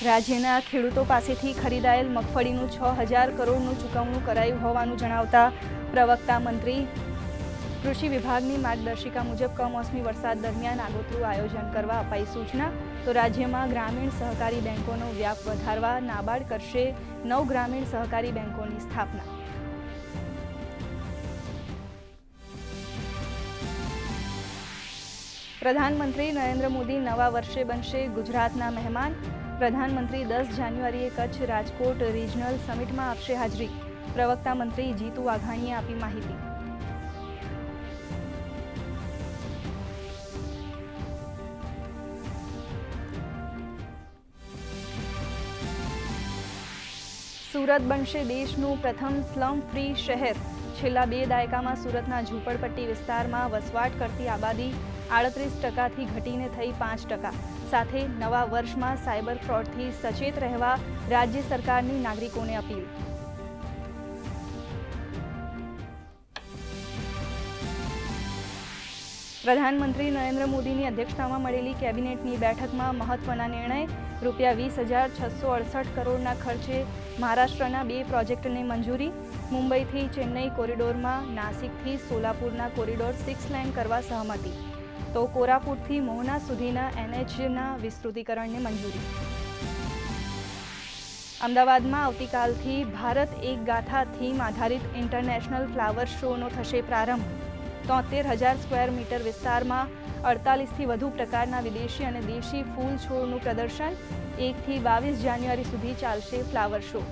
રાજ્યના ખેડૂતો પાસેથી ખરીદાયેલ મગફળીનું 6,000 કરોડનું ચૂકવણું કરાયું હોવાનું જણાવતા પ્રવક્તા મંત્રી કૃષિ વિભાગની માર્ગદર્શિકા મુજબ કમોસમી વરસાદ દરમિયાન આગોતરું આયોજન કરવા અપાઈ સૂચના. તો રાજ્યમાં ગ્રામીણ સહકારી બેંકોનો વ્યાપ વધારવા નાબાર્ડ કરશે 9 ગ્રામીણ સહકારી બેંકોની સ્થાપના. પ્રધાનમંત્રી નરેન્દ્ર મોદી નવા વર્ષે બનશે ગુજરાતના મહેમાન. પ્રધાનમંત્રી 10 જાન્યુઆરીએ કચ્છ રાજકોટ રિજનલ સમિટમાં આપશે હાજરી. પ્રવક્તા મંત્રી જીતુ વાઘાણીએ આપી માહિતી. સુરત બનશે દેશનું પ્રથમ સ્લમ ફ્રી શહેર. છેલ્લા 2 દાયકામાં સુરતના ઝૂંપડપટ્ટી વિસ્તારમાં વસવાટ કરતી આબાદી 38%થી ઘટીને થઈ 5%. સાથે નવા વર્ષમાં સાયબર ફ્રોડથી સચેત રહેવા રાજ્ય સરકારની નાગરિકોને અપીલ. પ્રધાનમંત્રી નરેન્દ્ર મોદીની અધ્યક્ષતામાં મળેલી કેબિનેટની બેઠકમાં મહત્વના નિર્ણય. ₹20,668 કરોડના ખર્ચે મહારાષ્ટ્રના 2 પ્રોજેક્ટને મંજૂરી. મુંબઈથી ચેન્નઈ કોરિડોરમાં નાસિકથી સોલાપુરના કોરિડોર 6 લેન કરવા સહમતિ. તો કોરાપુટથી મોહના સુધીના NHના વિસ્તૃતિકરણને મંજૂરી. અમદાવાદમાં આવતીકાલથી ભારત એક ગાથા થીમ આધારિત ઇન્ટરનેશનલ ફ્લાવર શોનો થશે પ્રારંભ. 73,000 સ્ક્વેર મીટર વિસ્તારમાં 48થી વધુ પ્રકારના વિદેશી અને દેશી ફૂલ છોડનું પ્રદર્શન. 1થી 22 જાન્યુઆરી સુધી ચાલશે ફ્લાવર શો.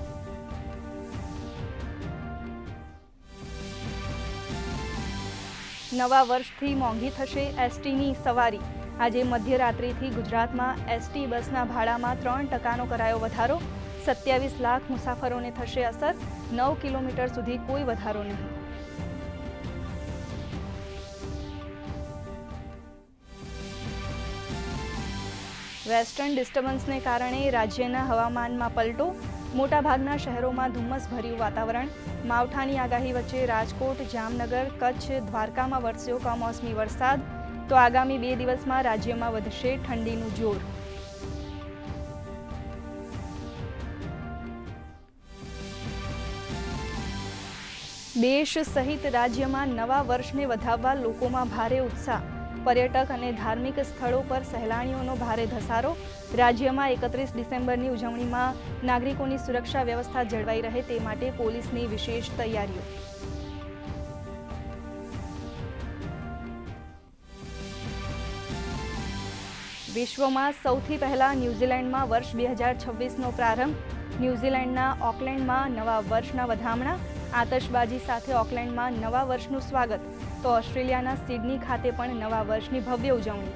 નવા વર્ષથી મોંઘી થશે એસટીની સવારી. આજે મધ્યરાત્રિથી ગુજરાતમાં એસટી બસના ભાડામાં 3%નો કરાયો વધારો. 27 લાખ મુસાફરોને થશે અસર. 9 કિલોમીટર સુધી કોઈ વધારો નહીં. વેસ્ટર્ન ડિસ્ટર્બન્સને કારણે રાજ્યના હવામાનમાં પલટો. મોટાભાગના શહેરોમાં ધુમ્મસભર્યું વાતાવરણ. માવઠાની આગાહી વચ્ચે રાજકોટ, જામનગર, કચ્છ, દ્વારકામાં વરસ્યો કમોસમી વરસાદ. તો આગામી 2 દિવસમાં રાજ્યમાં વધશે ઠંડીનું જોર. દેશ સહિત રાજ્યમાં નવા વર્ષને વધાવવા લોકોમાં ભારે ઉત્સાહ. પર્યટક અને ધાર્મિક સ્થળો પર સહેલાણીઓનો ભારે ધસારો. રાજ્યમાં 31 ડિસેમ્બરની ઉજવણીમાં નાગરિકોની સુરક્ષા વ્યવસ્થા જળવાઈ રહે તે માટે પોલીસની વિશેષ તૈયારીઓ. વિશ્વમાં સૌથી પહેલા ન્યૂઝીલેન્ડમાં વર્ષ 2026નો પ્રારંભ. ન્યૂઝીલેન્ડના ઓકલેન્ડમાં નવા વર્ષના વધામણા. આતશબાજી સાથે ઓકલેન્ડમાં નવા વર્ષનું સ્વાગત. તો ઓસ્ટ્રેલિયાના સિડની ખાતે પણ નવા વર્ષની ભવ્ય ઉજવણી.